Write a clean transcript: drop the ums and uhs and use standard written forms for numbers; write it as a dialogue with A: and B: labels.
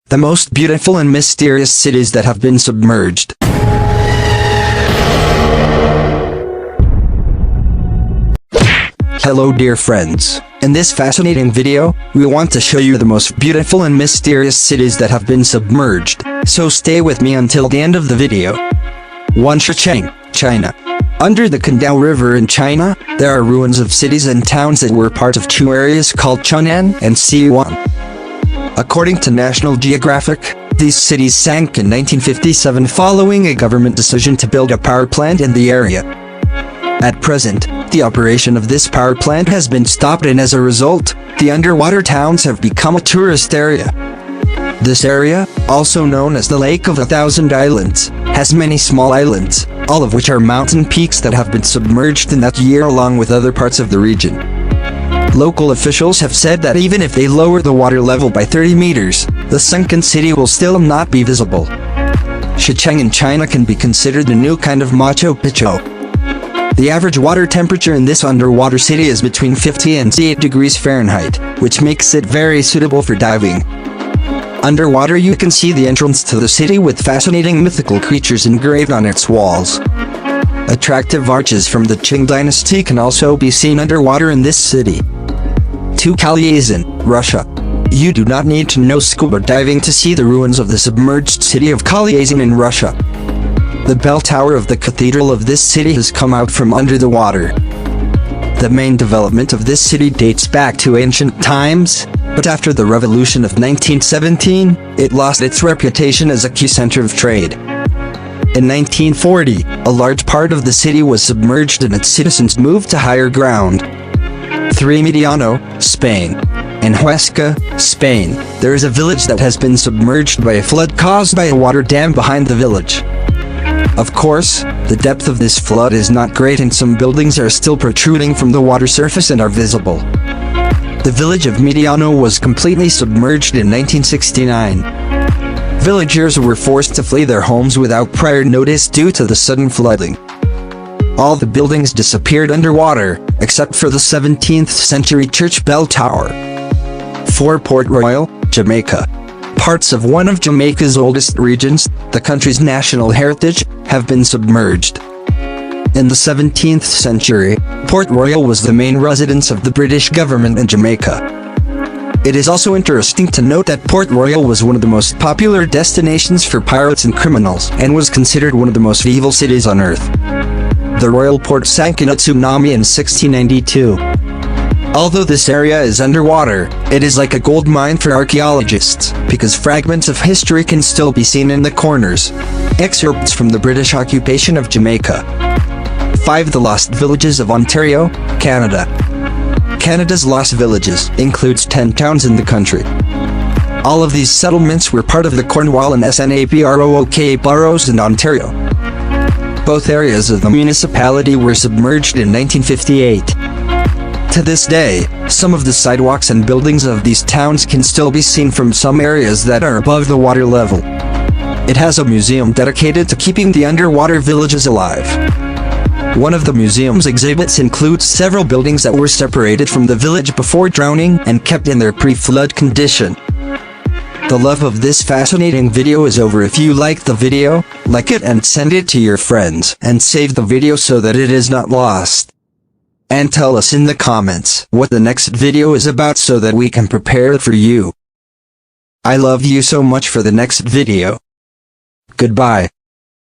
A: the most beautiful and mysterious cities that have been submerged. Hello dear friends. In this fascinating video, we want to show you the most beautiful and mysterious cities that have been submerged, so stay with me until the end of the video. 1. Chicheng, China. Under the Qingdao River in China, there are ruins of cities and towns that were part of two areas called Chun'an and Siwan. According to National Geographic, these cities sank in 1957 following a government decision to build a power plant in the area. At present, the operation of this power plant has been stopped, and as a result, the underwater towns have become a tourist area. This area, also known as the Lake of 1,000 Islands, has many small islands, all of which are mountain peaks that have been submerged in that year along with other parts of the region. Local officials have said that even if they lower the water level by 30 meters, the sunken city will still not be visible. Chicheng in China can be considered a new kind of Machu Picchu. The average water temperature in this underwater city is between 50 and 68 degrees Fahrenheit, which makes it very suitable for diving. Underwater you can see the entrance to the city with fascinating mythical creatures engraved on its walls. Attractive arches from the Qing dynasty can also be seen underwater in this city. 2. Kaliazan, Russia. You do not need to know scuba diving to see the ruins of the submerged city of Kaliazan in Russia. The bell tower of the cathedral of this city has come out from under the water. The main development of this city dates back to ancient times, but after the revolution of 1917, it lost its reputation as a key center of trade. In 1940, a large part of the city was submerged and its citizens moved to higher ground. 3. Mediano, Spain. In Huesca, Spain, there is a village that has been submerged by a flood caused by a water dam behind the village. Of course, the depth of this flood is not great and some buildings are still protruding from the water surface and are visible. The village of Mediano was completely submerged in 1969. Villagers were forced to flee their homes without prior notice due to the sudden flooding. All the buildings disappeared underwater, except for the 17th century church bell tower. 4. Port Royal, Jamaica. Parts of one of Jamaica's oldest regions, the country's national heritage, have been submerged. In the 17th century, Port Royal was the main residence of the British government in Jamaica. It is also interesting to note that Port Royal was one of the most popular destinations for pirates and criminals, and was considered one of the most evil cities on earth. The royal port sank in a tsunami in 1692. Although this area is underwater, it is like a gold mine for archaeologists, because fragments of history can still be seen in the corners. Excerpts from the British occupation of Jamaica. 5. The Lost Villages of Ontario, Canada. Canada's Lost Villages includes 10 towns in the country. All of these settlements were part of the Cornwall and Snapbrook boroughs in Ontario. Both areas of the municipality were submerged in 1958. To this day, some of the sidewalks and buildings of these towns can still be seen from some areas that are above the water level. It has a museum dedicated to keeping the underwater villages alive. One of the museum's exhibits includes several buildings that were separated from the village before drowning and kept in their pre-flood condition. The love of this fascinating video is over. If you liked the video, like it and send it to your friends, and save the video so that it is not lost. And tell us in the comments what the next video is about so that we can prepare it for you. I love you so much. For the next video. Goodbye.